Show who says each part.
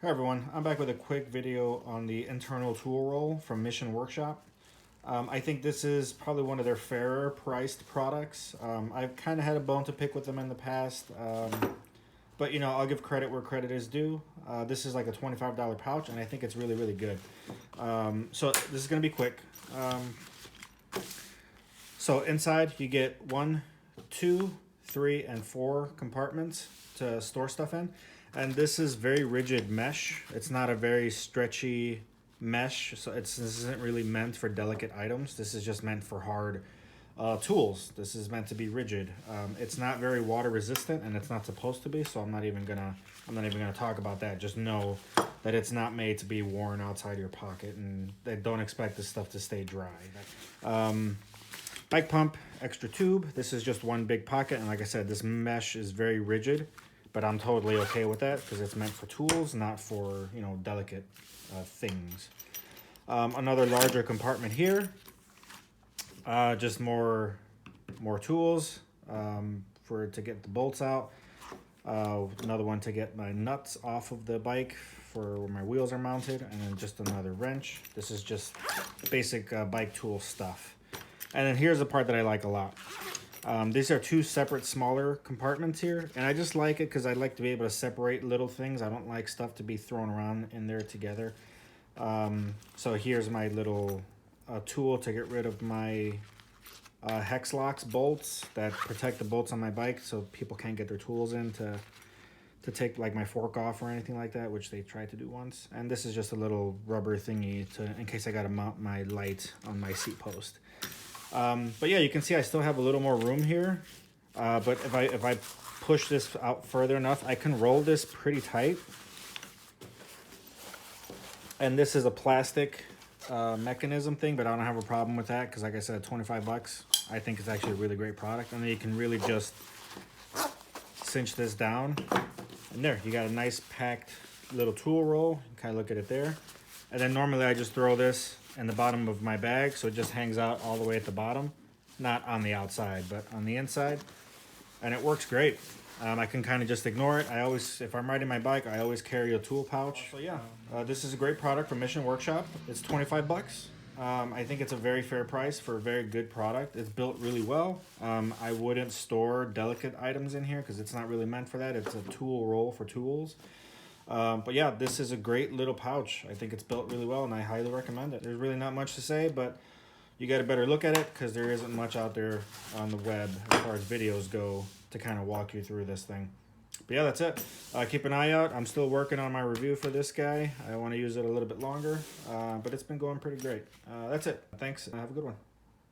Speaker 1: Hi everyone, I'm back with a quick video on the internal tool roll from Mission Workshop. I think this is probably one of their fairer priced products. I've kind of had a bone to pick with them in the past, but you know, I'll give credit where credit is due. This is like a $25 pouch and I think it's really, really good. So this is going to be quick. So inside you get 1, 2, 3, and 4 compartments to store stuff in. And this is very rigid mesh. It's not a very stretchy mesh, so this isn't really meant for delicate items. This is just meant for hard tools. This is meant to be rigid. It's not very water resistant, and it's not supposed to be. So I'm not even gonna talk about that. Just know that it's not made to be worn outside your pocket, and they don't expect this stuff to stay dry. Bike pump, extra tube. This is just one big pocket, and like I said, this mesh is very rigid. But I'm totally okay with that because it's meant for tools, not for, you know, delicate things. Another larger compartment here. Just more tools to get the bolts out. Another one to get my nuts off of the bike for where my wheels are mounted. And then just another wrench. This is just basic bike tool stuff. And then here's the part that I like a lot. These are two separate smaller compartments here, and I just like it because I like to be able to separate little things. I don't like stuff to be thrown around in there together. So here's my little tool to get rid of my hex locks bolts that protect the bolts on my bike so people can't get their tools in to take like my fork off or anything like that, which they tried to do once. And this is just a little rubber thingy in case I gotta mount my light on my seat post. But yeah, you can see I still have a little more room here. But if I push this out further enough, I can roll this pretty tight. And this is a plastic mechanism thing, but I don't have a problem with that because, like I said, 25 bucks. I think it's actually a really great product. And then you can really just cinch this down. And there, you got a nice packed little tool roll. You kind of look at it there. And then normally I just throw this in the bottom of my bag, so it just hangs out all the way at the bottom, not on the outside but on the inside, and it works great. I can kind of just ignore it. If I'm riding my bike, I always carry a tool pouch. So yeah, this is a great product from Mission Workshop. It's 25 bucks. I think it's a very fair price for a very good product. It's built really well. I wouldn't store delicate items in here because it's not really meant for that. It's a tool roll for tools. But yeah, this is a great little pouch. I think it's built really well and I highly recommend it. There's really not much to say, but you got to better look at it because there isn't much out there on the web as far as videos go to kind of walk you through this thing. But yeah, that's it. Keep an eye out. I'm still working on my review for this guy. I want to use it a little bit longer, but it's been going pretty great. That's it. Thanks. Have a good one.